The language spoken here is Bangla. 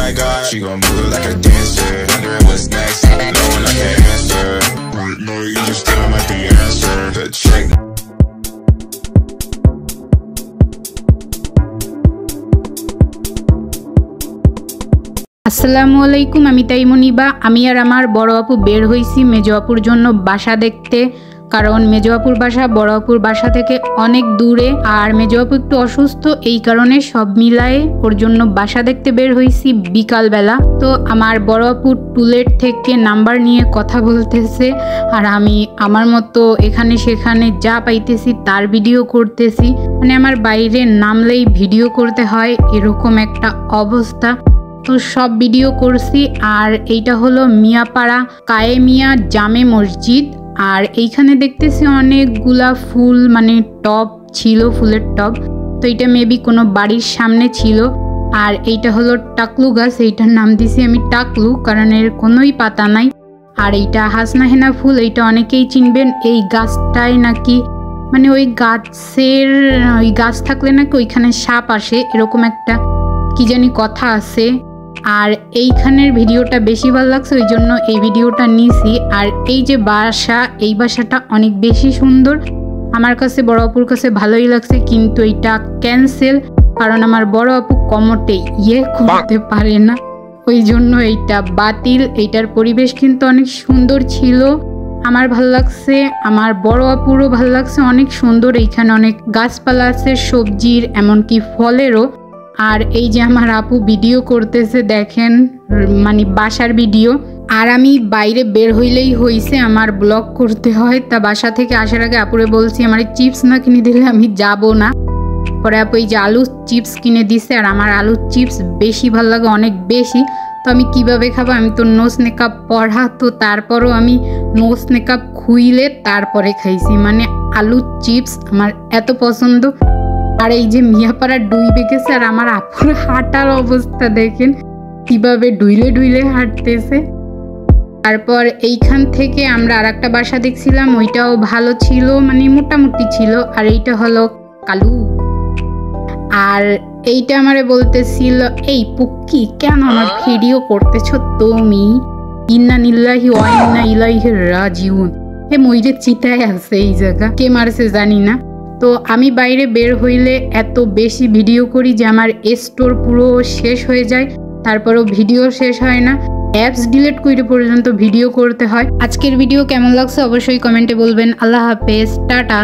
my God, she gon' move like a dancer. Wondering what's next, no one I can answer. Right now you just still might be answer. The check. আসসালামু আলাইকুম, আমি তাইমুনিবা। আমি আর আমার বড় আপু বের হইছি মেজো আপুর জন্য বাসা দেখতে, কারণ মেজো আপুর বাসা বড় আপুর বাসা থেকে অনেক দূরে, আর মেজো আপু একটু অসুস্থ, এই কারণে সব মিলায়ে ওর জন্য বাসা দেখতে বের হইছি বিকালবেলা। তো আমার বড় আপু টুলেট থেকে নাম্বার নিয়ে কথা বলতেছে, আর আমি আমার মতো এখানে সেখানে যা পাইতেছি তার ভিডিও করতেছি। মানে আমার বাইরে নামলেই ভিডিও করতে হয়, এরকম একটা অবস্থা। তো সব ভিডিও করছি। আর এইটা হলো মিয়াপাড়া কায়েমিয়া জামে মসজিদ। আর এইখানে দেখতেছি অনেকগুলা ফুল, মানে টব ছিল, ফুলের টব। তো এটা মেবি কোনো বাড়ির সামনে ছিল। আর এইটা হলো টাকলু গাছ, এইটার নাম দিছি আমি টাকলু, কারণ এর কোনোই পাতা নাই। আর এইটা হাসনা হেনা ফুল, এইটা অনেকেই চিনবেন। এই গাছটায় নাকি মানে ওই গাছ থাকলে নাকি ওইখানে সাপ আসে, এরকম একটা কি জানি কথা আছে। আর এইখানের ভিডিওটা বেশি ভালো লাগছে, ওই জন্য এই ভিডিওটা নিছি। আর এই যে বাসা, এই বাসাটা অনেক বেশি সুন্দর, আমার কাছে বড় আপুর কাছে ভালোই লাগছে, কিন্তু এটা ক্যান্সেল, কারণ আমার বড় আপু কমোটে করতে পারে না, ওই জন্য এইটা বাতিল। এইটার পরিবেশ কিন্তু অনেক সুন্দর ছিল, আমার ভালো লাগছে, আমার বড় আপুরও ভালো লাগছে, অনেক সুন্দর। এইখানে অনেক গাছপালা আছে, সবজির এমনকি ফলেরও। আর এই যে আমার আপু ভিডিও করতেছে দেখেন, মানে বাসার ভিডিও। আর আমি বাইরে বের হইলেই হইছে আমার ব্লগ করতে হয়। তা বাসা থেকে আসার আগে আপুরে বলছি আমার চিপস না কিনে দিলে আমি যাব না। পরে আপু এই যে আলু চিপস কিনে দিছে, আর আমার আলুর চিপস বেশি ভালো লাগে, অনেক বেশি। তো আমি কিভাবে খাবো, আমি তো নোজ মেকআপ পড়া, তো তারপরও আমি নোজ মেকআপ খুইলে তারপরে খাইছি। মানে আলুর চিপস আমার এত পছন্দ। আর এই যে মিয়াপাড়া ডুইবে গেছে, আর আমার আপুর হাঁটার অবস্থা দেখেন কিভাবে ডুইলে হাঁটতেছে। তারপর এইখান থেকে আমরা আর একটা বাসা দেখছিলাম, ওইটাও ভালো ছিল, মানে মোটামুটি ছিল। আর এইটা হলো কালু। আর এইটা আমারে বলতেছিল, এই পুক্কি কেন আমার ভিডিও করতেছ তুমি, ইন্না নিল্লাহি ওয়া ইন্না ইলাইহি রাজিউন। এ মইরে চিতায় আছে এই জায়গা, কে মারছে জানি না। তো আমি বাইরে বের হইলে এত বেশি ভিডিও করি যে আমার স্টোর পুরো শেষ হয়ে যায়, তারপরও ভিডিও শেষ হয় না, অ্যাপস ডিলিট করে পর্যন্ত ভিডিও করতে হয়। আজকের ভিডিও কেমন লাগছে অবশ্যই কমেন্টে বলবেন। আল্লাহ হাফেজ, টাটা।